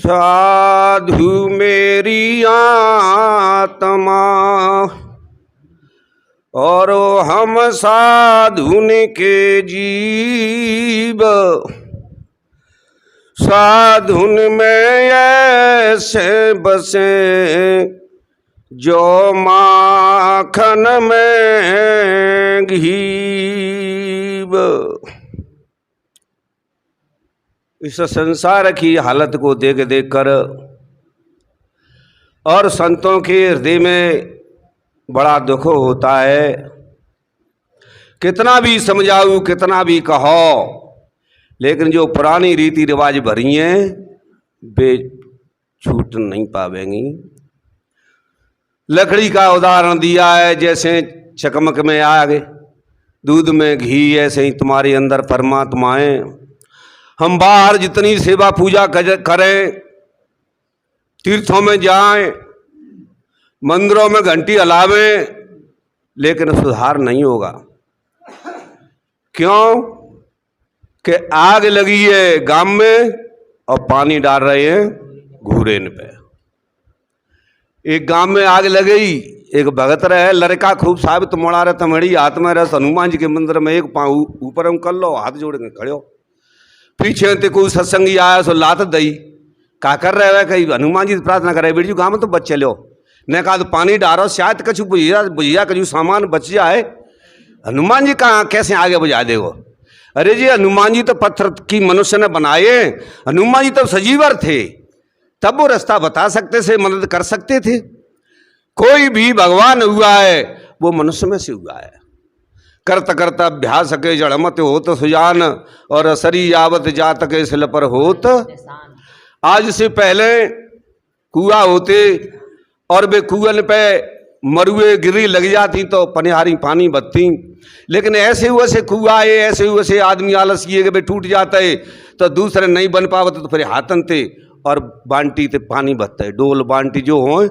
साधु मेरी आत्मा और हम साधुन के जीव, साधुन में ऐसे बसे जो माखन में घीव। इस संसार की हालत को देख देख कर और संतों के हृदय में बड़ा दुख होता है। कितना भी समझाऊं, कितना भी कहो, लेकिन जो पुरानी रीति रिवाज भरी हैं वे छूट नहीं पावेंगी। लकड़ी का उदाहरण दिया है, जैसे चकमक में आग, दूध में घी, ऐसे ही तुम्हारे अंदर परमात्मा है। हम बाहर जितनी सेवा पूजा करें, तीर्थों में जाएं, मंदिरों में घंटी हलावें, लेकिन सुधार नहीं होगा। क्यों? कि आग लगी है गांव में और पानी डाल रहे हैं घूरेन पे। एक गांव में आग लग गई, एक भगत रहे, लड़का खूब साबित मोड़ा रहे, तमड़ी हाथ में रस, हनुमान जी के मंदिर में एक पाँव ऊपर कर लो, हाथ जोड़ के खड़े हो। पीछे ते कोई सत्संगी आया सो लात दई, का कर रहे है, कहीं हनुमान जी प्रार्थना करे, बेटी गाँव में तो बच्चे लो ने कहा तो पानी डालो, शायद कछु बुझिया कछु सामान बच जाए। हनुमान जी कहाँ कैसे आगे बुझा देगो? अरे जी, हनुमान जी तो पत्थर की मनुष्य ने बनाए, हनुमान जी तो सजीवर थे, तब वो रास्ता बता सकते थे, मदद कर सकते थे। कोई भी भगवान हुआ है वो मनुष्य में से हुआ है। करत करत अभ्यास के जड़मत होत सुजान, और सरी आवत जात के सिल पर होत। आज से पहले कुआ होते और वे कुएं पे मरुए गिरी लग जाती तो पनिहारी पानी बत्ती, लेकिन ऐसे हुए से कुआ है, ऐसे हुए से आदमी आलस किए कि टूट जाता है तो दूसरे नहीं बन पावते तो फिर हाथन थे और बांटी ते पानी बत्ता है। डोल बांटी जो हो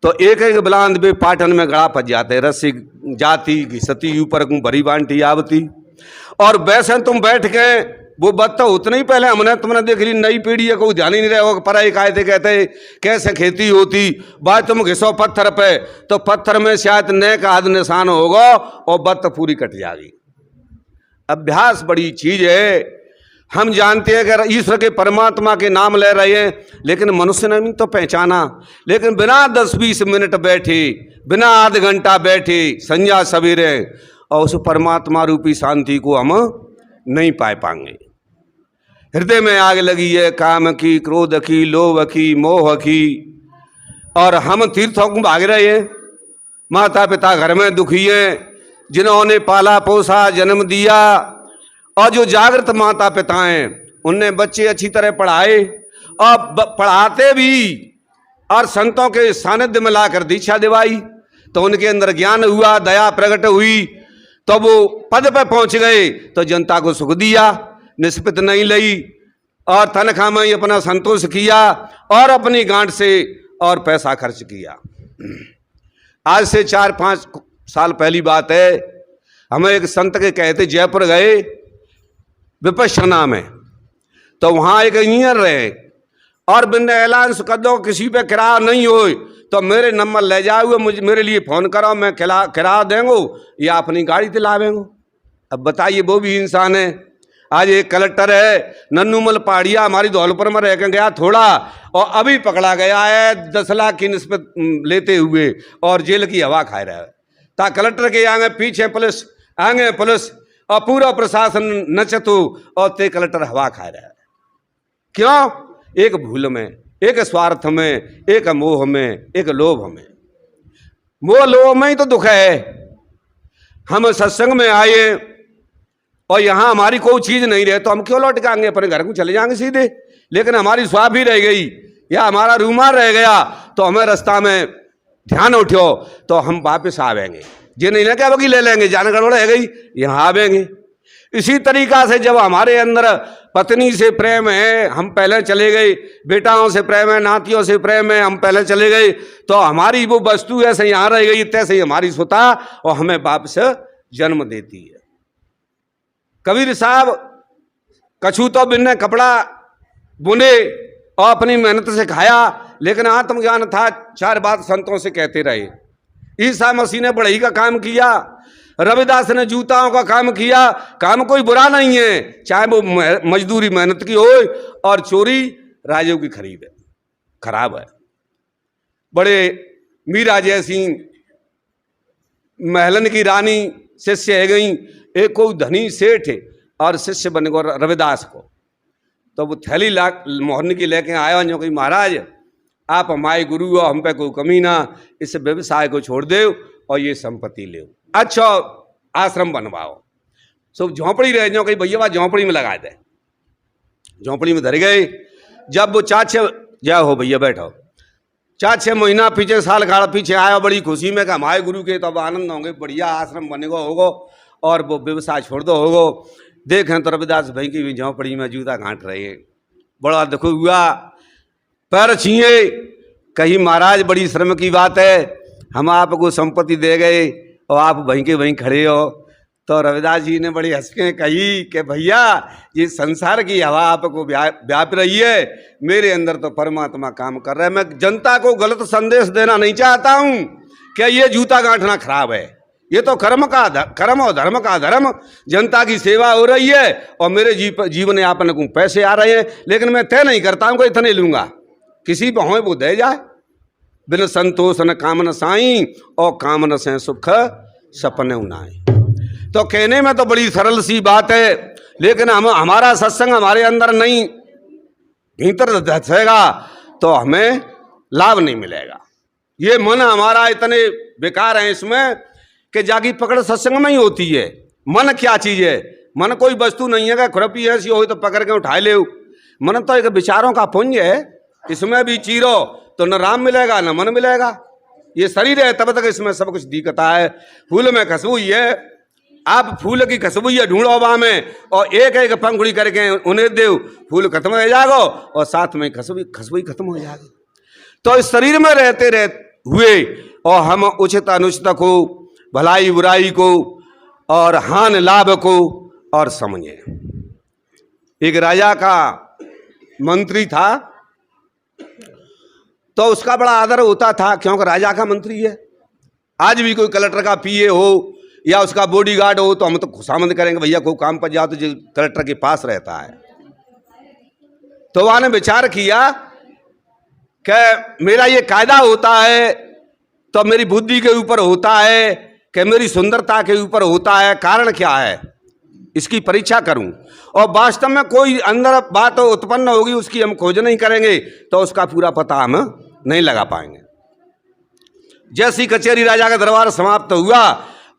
तो एक एक बुलांद बे पाटन में गड़ा फंस जाते, रस्सी जाती घिसती ऊपर भरी बांटी आवती। और वैसे तुम बैठ के वो बत्ता उतने ही पहले हमने तुमने देख ली, नई पीढ़ी है कोई ध्यान ही नहीं रहा होगा। पर एक आए थे कहते कैसे खेती होती, बाद तुम घिसो पत्थर पे तो पत्थर में शायद नए का आध निशान होगा और बत्त पूरी कट जाएगी। अभ्यास बड़ी चीज है। हम जानते हैं कि ईश्वर के परमात्मा के नाम ले रहे हैं, लेकिन मनुष्य ने भी तो पहचाना। लेकिन बिना 10-20 मिनट बैठे, बिना आध घंटा बैठे संध्या सवेरे, और उस परमात्मा रूपी शांति को हम नहीं पा पाएंगे। हृदय में आग लगी है काम की, क्रोध की, लोभ की, मोह की, और हम तीर्थों को भाग रहे हैं। माता पिता घर में दुखी हैं, जिन्होंने पाला पोसा जन्म दिया, और जो जागृत माता पिता हैं उनने बच्चे अच्छी तरह पढ़ाए और पढ़ाते भी, और संतों के सानिध्य में लाकर दीक्षा दिवाई तो उनके अंदर ज्ञान हुआ, दया प्रकट हुई, तो वो पद पे पहुंच गए तो जनता को सुख दिया, निष्पित नहीं लई, और तनख्वाह में ही अपना संतोष किया और अपनी गांठ से और पैसा खर्च किया। आज से 4-5 साल पहली बात है, हमें एक संत के कहते जयपुर गए विपश्यना में, तो वहाँ एक इंजीनियर रहे और बिन ऐलान कर दो किसी पे किराया नहीं हो तो मेरे नंबर ले जाओगे, मुझे मेरे लिए फ़ोन करो, मैं किराया देंगे या अपनी गाड़ी दिलावेंगे। अब बताइए, वो भी इंसान है। आज एक कलेक्टर है नन्नूमल पहाड़िया, हमारी धौलपुर में रह के गया थोड़ा, और अभी पकड़ा गया है 10 लाख की निस्बत लेते हुए और जेल की हवा खा रहा है। ता कलेक्टर के आगे पीछे पुलिस, आगे पुलिस और पूरा प्रशासन नचतु, और ते कलेक्टर हवा खा रहा है। क्यों? एक भूल में, एक स्वार्थ में, एक मोह में, एक लोभ में। मोह लोभ में ही तो दुख है। हम सत्संग में आए और यहाँ हमारी कोई चीज नहीं रहे तो हम क्यों लौट के आएंगे? अपने घर को चले जाएंगे सीधे। लेकिन हमारी स्वाब भी रह गई या हमारा रूमाल रह गया तो हमें रास्ता में ध्यान उठो तो हम वापस आवेंगे। जे नहीं ना क्या बगी ले लेंगे, जान गड़बड़ है गई, यहाँ आवेंगे। इसी तरीका से जब हमारे अंदर पत्नी से प्रेम है, हम पहले चले गए, बेटाओं से प्रेम है, नातियों से प्रेम है, हम पहले चले गए, तो हमारी वो वस्तु ऐसे यहाँ रह गई, तैसे ही हमारी सुता और हमें वापस जन्म देती है। कबीर साहब कछु तो बिन्ने कपड़ा बुने और अपनी मेहनत से खाया, लेकिन आत्मज्ञान था, 4 बात संतों से कहते रहे। ईसा मसीह ने बढ़ई का काम किया, रविदास ने जूताओं का काम किया। काम कोई बुरा नहीं है, चाहे वो मजदूरी मेहनत की हो और चोरी राजों की खरीद है, खराब है। बड़े मीरा जैसी महलन की रानी शिष्य है गई, एक कोई धनी सेठ है और शिष्य बन गो रविदास को। तो वो थैली मोहन की लेके आया जो कि महाराज आप हमारे गुरु हो, हम पे कोई कमी ना, इस व्यवसाय को छोड़ दे और ये संपत्ति ले, अच्छा आश्रम बनवाओ। सब झोंपड़ी रह जो कि भैया झोंपड़ी में लगा दे। झोंपड़ी में धर गए। जब वो 4-6 जाओ हो भैया बैठो, 4-6 महीना पीछे साल गाड़ पीछे आया, बड़ी खुशी में कि हमारे गुरु के तो अब आनंद होंगे, बढ़िया आश्रम बनेगा होगो और वो व्यवसाय छोड़ दो होगो। देखें तो रविदास भाई की भी झोंपड़ी में जूता घाट रहे हैं। बड़ा दुख हुआ, पैर छीए, कहीं महाराज बड़ी शर्म की बात है, हम आपको संपत्ति दे गए और आप वहीं के वहीं खड़े हो। तो रविदास जी ने बड़ी हंस के कही कि भैया ये संसार की हवा आपको व्याप रही है, मेरे अंदर तो परमात्मा काम कर रहा है। मैं जनता को गलत संदेश देना नहीं चाहता हूँ कि ये जूता गांठना खराब है, ये तो कर्म और धर्म का धर्म, जनता की सेवा हो रही है और मेरे जीवन यापन को पैसे आ रहे हैं, लेकिन मैं तय नहीं करता हूँ कि इतने लूँगा, किसी बहुए वो दे जाए। बिन संतोष न कामन साई और कामन से सुख सपने उनाए। तो कहने में तो बड़ी सरल सी बात है, लेकिन हमारा सत्संग हमारे अंदर नहीं भीतर धसेगा तो हमें लाभ नहीं मिलेगा। ये मन हमारा इतने बेकार है इसमें कि जागी पकड़ सत्संग में ही होती है। मन क्या चीज है? मन कोई वस्तु नहीं है कि खुरपी ऐसी हो तो पकड़ के उठा ले। मन तो एक विचारों का पुंज है, इसमें भी चीरो तो न राम मिलेगा न मन मिलेगा। ये शरीर है तब तक इसमें सब कुछ दिखता है। फूल में खुशबू है, आप फूल की खुशबू ये ढूंढो बा में और एक एक पंखुड़ी करके उन्हें देव, फूल खत्म हो जाएगा और साथ में खुशबू खत्म हो जाएगी। तो इस शरीर में रहते हुए और हम उचित अनुचित को, भलाई बुराई को और हानि लाभ को और समझे। एक राजा का मंत्री था तो उसका बड़ा आदर होता था, क्योंकि राजा का मंत्री है। आज भी कोई कलेक्टर का पीए हो या उसका बॉडीगार्ड हो तो हम तो खुशामद करेंगे, भैया कोई काम पर जाओ तो जो कलेक्टर के पास रहता है। तो वहां ने विचार किया कि मेरा ये कायदा होता है तो मेरी बुद्धि के ऊपर होता है कि मेरी सुंदरता के ऊपर होता है, कारण क्या है इसकी परीक्षा करूं। और वास्तव में कोई अंदर बात उत्पन्न होगी उसकी हम खोज नहीं करेंगे तो उसका पूरा पता हम नहीं लगा पाएंगे। जैसी कचहरी राजा का दरबार समाप्त हुआ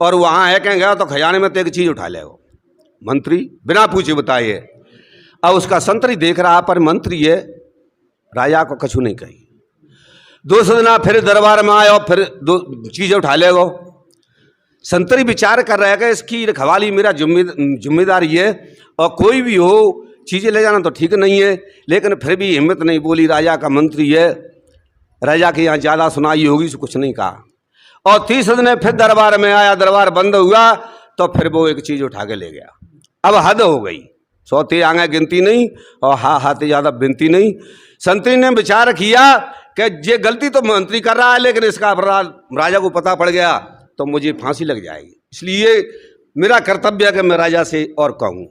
और वहां है कहीं गया तो खजाने में तो एक चीज उठा ले वो मंत्री, बिना पूछे बताइए। अब उसका संतरी देख रहा पर मंत्री है, राजा को कछु नहीं कही। दूसरे दिन फिर दरबार में आया और फिर 2 चीजें उठा ले वो। संतरी विचार कर रहा है कि इसकी रखवाली मेरा जिम्मेदारी है और कोई भी हो चीज़ें ले जाना तो ठीक नहीं है, लेकिन फिर भी हिम्मत नहीं बोली। राजा का मंत्री है, राजा के यहाँ ज़्यादा सुनाई होगी सो कुछ नहीं कहा। और 30 दिन फिर दरबार में आया, दरबार बंद हुआ तो फिर वो एक चीज़ उठा के ले गया। अब हद हो गई, 100 आगे गिनती नहीं और हाथे ज़्यादा बिनती नहीं। संतरी ने विचार किया कि ये गलती तो मंत्री कर रहा है लेकिन इसका अपराध राजा को पता पड़ गया तो मुझे फांसी लग जाएगी, इसलिए मेरा कर्तव्य है कि मैं राजा से और कहूँ।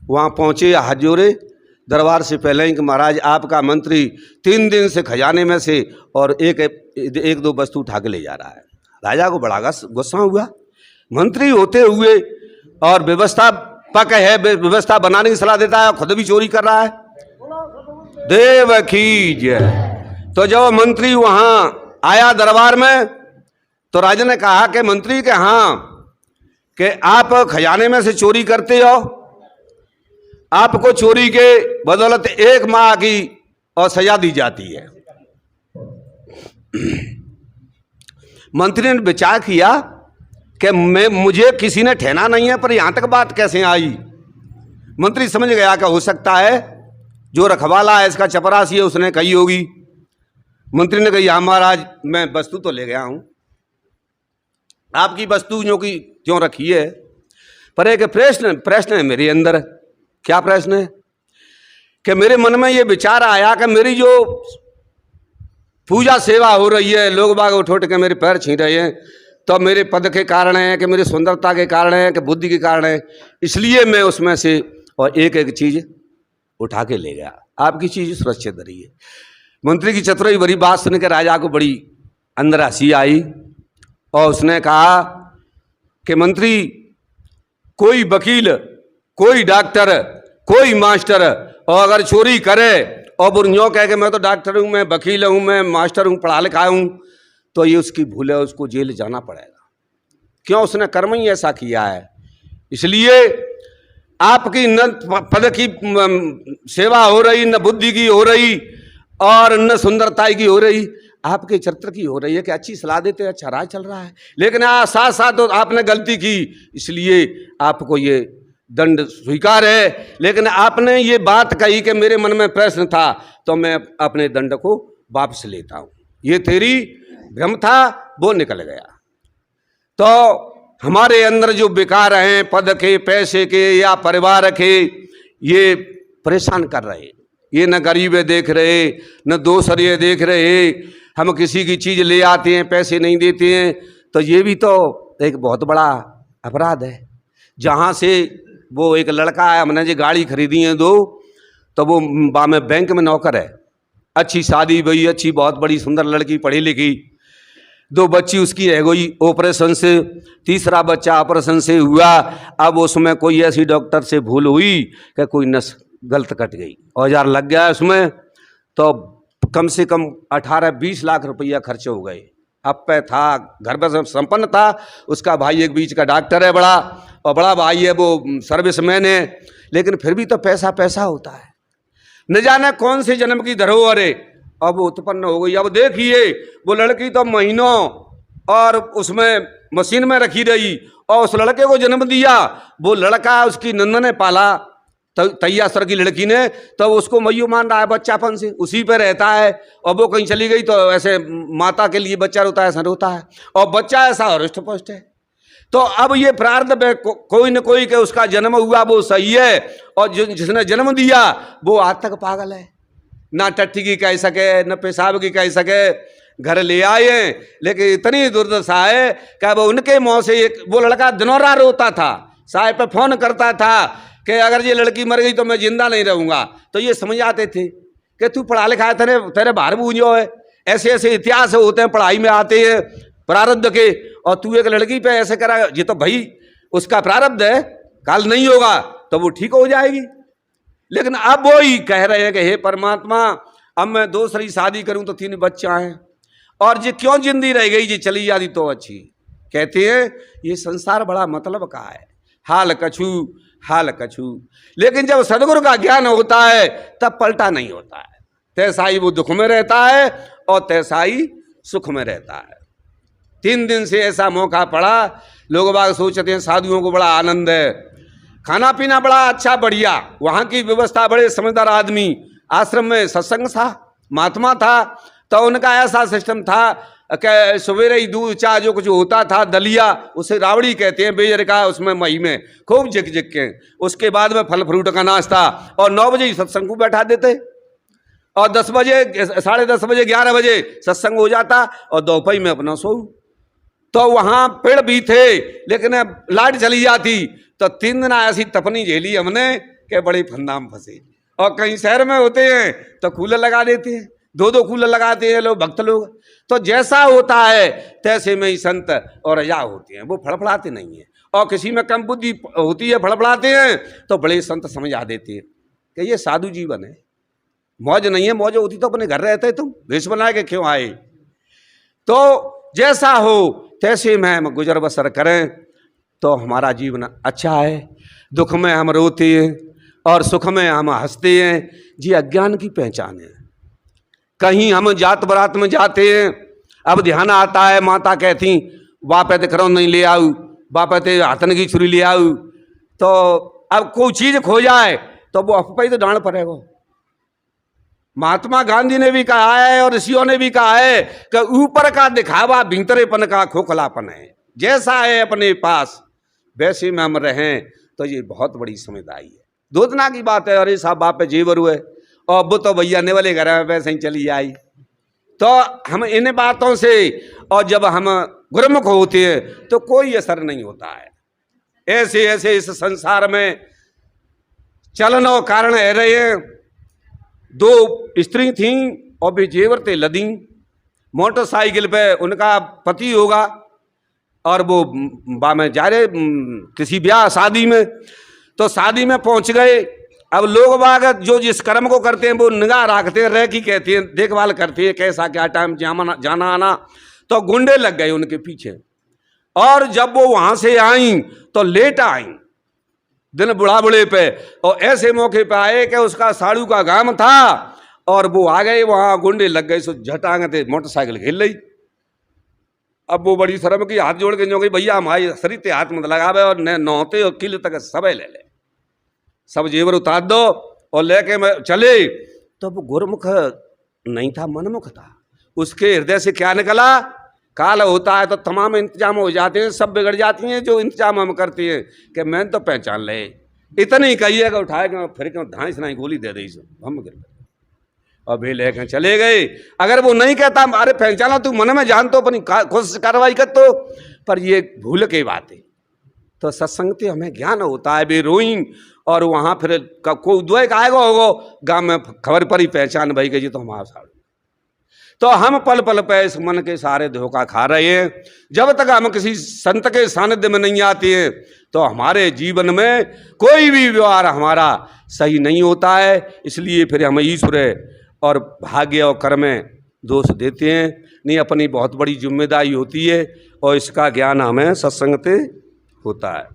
वहाँ पहुँचे, हाथ जोड़े दरबार से पहले ही कि महाराज आपका मंत्री 3 दिन से खजाने में से और एक 2 वस्तु उठा के ले जा रहा है। राजा को बड़ा गुस्सा हुआ, मंत्री होते हुए और व्यवस्था पक है, व्यवस्था बनाने की सलाह देता है, खुद भी चोरी कर रहा है। देव की जय। तो जब मंत्री वहाँ आया दरबार में तो राजा ने कहा कि मंत्री के हाँ कि आप खजाने में से चोरी करते हो, आपको चोरी के बदौलत 1 माह की और सजा दी जाती है। मंत्री ने विचार किया कि मुझे किसी ने ठहना नहीं है, पर यहां तक बात कैसे आई। मंत्री समझ गया कि हो सकता है जो रखवाला है इसका चपरासी है उसने कही होगी। मंत्री ने कहा महाराज मैं वस्तु तो ले गया हूं, आपकी वस्तु जो कि क्यों रखी है, पर एक प्रश्न है मेरे अंदर। क्या प्रश्न है कि मेरे मन में ये विचार आया कि मेरी जो पूजा सेवा हो रही है, लोग बाग उठ उठ के मेरे पैर छीन रहे हैं, तो मेरे पद के कारण है कि मेरी सुंदरता के कारण है कि बुद्धि के कारण है, इसलिए मैं उसमें से और एक एक चीज़ उठा के ले गया। आपकी चीज़ सुरक्षित रही है। मंत्री की चतुराई भरी बात सुन के राजा को बड़ी अंदर हंसी आई और उसने कहा कि मंत्री, कोई वकील, कोई डॉक्टर, कोई मास्टर और अगर चोरी करे और वो यूँ कहे कि मैं तो डॉक्टर हूँ, मैं वकील हूँ, मैं मास्टर हूँ, पढ़ा लिखा हूँ, तो ये उसकी भूल है, उसको जेल जाना पड़ेगा। क्यों? उसने कर्म ही ऐसा किया है। इसलिए आपकी न पद की सेवा हो रही, न बुद्धि की हो रही और न सुंदरता की हो रही, आपके चरित्र की हो रही है कि अच्छी सलाह देते, अच्छा राज चल रहा है, लेकिन साथ साथ तो आपने गलती की, इसलिए आपको ये दंड स्वीकार है। लेकिन आपने ये बात कही कि मेरे मन में प्रश्न था, तो मैं अपने दंड को वापस लेता हूँ, ये तेरी भ्रम था, वो निकल गया। तो हमारे अंदर जो विकार हैं, पद के, पैसे के या परिवार के, ये परेशान कर रहे हैं। ये न गरीबे देख रहे, न दोसरे देख रहे, हम किसी की चीज़ ले आते हैं, पैसे नहीं देते हैं, तो ये भी तो एक बहुत बड़ा अपराध है। जहाँ से वो एक लड़का है, हमने जो गाड़ी खरीदी है 2, तो वो में बैंक में नौकर है, अच्छी शादी भई, अच्छी बहुत बड़ी सुंदर लड़की, पढ़ी लिखी, 2 बच्ची उसकी रह गई ऑपरेशन से, तीसरा बच्चा ऑपरेशन से हुआ। अब उसमें कोई ऐसी डॉक्टर से भूल हुई कि कोई नस गलत कट गई, औजार लग गया उसमें, तो कम से कम 18-20 लाख रुपया खर्च हो गए। अब पे था, घर पर संपन्न था, उसका भाई एक बीच का डॉक्टर है बड़ा, और बड़ा भाई है वो सर्विसमैन है, लेकिन फिर भी तो पैसा पैसा होता है। न जाने कौन से जन्म की धरोहर है अब उत्पन्न हो गई। अब देखिए, वो लड़की तो महीनों और उसमें मशीन में रखी रही और उस लड़के को जन्म दिया, वो लड़का उसकी नंद ने पाला, तैयासर की लड़की ने, तो उसको मयू मान रहा है बच्चापन से, उसी पे रहता है। और वो कहीं चली गई तो ऐसे माता के लिए बच्चा रोता है, ऐसा रोता है, और बच्चा ऐसा हृष्ट पुष्ट है। तो अब ये प्रारब्ध कोई न कोई के उसका जन्म हुआ वो सही है, और जिसने जन्म दिया वो आज तक पागल है, ना टट्टी की कह सके, न पेशाब की कह सके। घर ले आए, लेकिन इतनी दुर्दशा है कि अब उनके मुँह से एक वो लड़का दिनों रात रोता था, साहब पे फोन करता था कि अगर ये लड़की मर गई तो मैं जिंदा नहीं रहूँगा। तो ये समझ आते थे कि तू पढ़ा लिखा है, तेरे बाहर बूझो है, ऐसे ऐसे इतिहास होते हैं, पढ़ाई में आते हैं प्रारब्ध के, और तू एक लड़की पे ऐसे करा, ये तो भाई उसका प्रारब्ध है, काल नहीं होगा तो वो ठीक हो जाएगी। लेकिन अब वो ही कह रहे हैं कि हे परमात्मा, अब मैं दूसरी शादी करूं तो 3 बच्चा हैं, और ये क्यों जिंदी रह गई, ये चली जाती तो अच्छी। कहते हैं ये संसार बड़ा मतलब का है, हाल कछु हाल कछु। लेकिन जब सदगुरु का ज्ञान होता है तब पलटा नहीं होता है, तैसा ही वो दुख में रहता है और तैसा ही सुख में रहता है। 3 दिन से ऐसा मौका पड़ा, लोग बाग सोचते हैं साधुओं को बड़ा आनंद है, खाना पीना बड़ा अच्छा बढ़िया, वहाँ की व्यवस्था, बड़े समझदार आदमी, आश्रम में सत्संग था, महात्मा था, तो उनका ऐसा सिस्टम था कि सवेरे ही दूध चाय जो कुछ होता था, दलिया, उसे रावड़ी कहते हैं, बेजर का, उसमें मही में खूब जिक जिक के, उसके बाद में फल फ्रूट का नाश्ता, और 9 बजे ही सत्संग को बैठा देते, और 10 बजे 10:30 बजे 11 बजे सत्संग हो जाता, और दोपहर में अपना सो। तो वहाँ पेड़ भी थे, लेकिन लाइट चली जाती, तो 3 दिन ऐसी तपनी झेली हमने कि बड़े फंदा में फंसे। और कहीं शहर में होते हैं तो कूलर लगा देते हैं, 2-2 कूलर लगाते हैं लोग, भक्त लोग। तो जैसा होता है तैसे में ही संत और राजा होते हैं, वो फड़फड़ाते नहीं हैं, और किसी में कम बुद्धि होती है, फड़फड़ाते हैं, तो बड़े संत समझा देते हैं कि ये साधु जीवन है, मौज नहीं है, मौज होती तो अपने घर रहते, तुम वेश बना के क्यों आए। तो जैसा हो तैसे में हम गुजर बसर करें तो हमारा जीवन अच्छा है। दुख में हम रोते हैं और सुख में हम हंसते हैं, जी अज्ञान की पहचान है। कहीं हम जात बारात में जाते हैं, अब ध्यान आता है, माता कहती बापे ते खरौंद नहीं ले आऊ, बापे ते हाथन की छुरी ले आऊ, तो अब कोई चीज़ खो जाए तो वो अफवाही तो डांड पड़ेगा। महात्मा गांधी ने भी कहा है और ऋषियों ने भी कहा है कि ऊपर का दिखावा भीतरेपन का खोखलापन है। जैसा है अपने पास वैसे में हम रहें तो ये बहुत बड़ी समझदारी है। दूधना की बात है, अरे साहब बाप पे जेवर हुए, और वो तो भैया ने वाले घर में वैसे ही चली आई। तो हम इन बातों से और जब हम गुरुमुख होते हैं तो कोई असर नहीं होता है। ऐसे ऐसे इस संसार में चलन और कारण रह रहे हैं। दो स्त्री थीं और वे जेवर ते लदी, मोटरसाइकिल पे उनका पति होगा और वो में जा रहे किसी ब्याह शादी में। तो शादी में पहुंच गए। अब लोग बाग जो जिस कर्म को करते हैं वो निगाह रखते हैं, रह की कहते हैं, देखभाल करते हैं कैसा क्या टाइम जाना आना। तो गुंडे लग गए उनके पीछे और जब वो वहां से आई तो लेट आई दिन बुढ़ाबुढ़े पे, और ऐसे मौके पे आए कि उसका साड़ू का गाम था और वो आ गए वहां, गुंडे लग गए। सो झटांगे थे मोटरसाइकिल खेल रही। अब वो बड़ी शर्म की हाथ जोड़ के जो गई, भैया हमारे शरीर ते हाथ मत लगावे और न नौते और किले तक सब ले ले, सब जेवर उतार दो और लेके मैं चले। तो वो गुरुमुख नहीं था, मनमुख था। उसके हृदय से क्या निकला, काल होता है तो तमाम इंतजाम हो जाते हैं, सब बिगड़ जाती हैं जो इंतजाम हम करते हैं कि मैंने तो पहचान ले। इतनी कहिएगा उठाए फिर क्यों धांस नहीं गोली दे दी हम गिर गए और वे लेकर चले गए। अगर वो नहीं कहता अरे पहचाना तू मन में जान तो अपनी कोशिश कार्रवाई कर, तो पर ये भूल के बात है। तो सत्संग से हमें ज्ञान होता है। वे रोईं और वहाँ फिर कोई दुआ आएगा होगा गाँव में खबर पड़ी पहचान भाई के जी तो हमारा साड़ू। तो हम पल पल पे इस मन के सारे धोखा खा रहे हैं। जब तक हम किसी संत के सानिध्य में नहीं आते हैं तो हमारे जीवन में कोई भी व्यवहार हमारा सही नहीं होता है। इसलिए फिर हम ईश्वर और भाग्य और कर्म में दोष देते हैं। नहीं, अपनी बहुत बड़ी जिम्मेदारी होती है और इसका ज्ञान हमें सत्संग से होता है।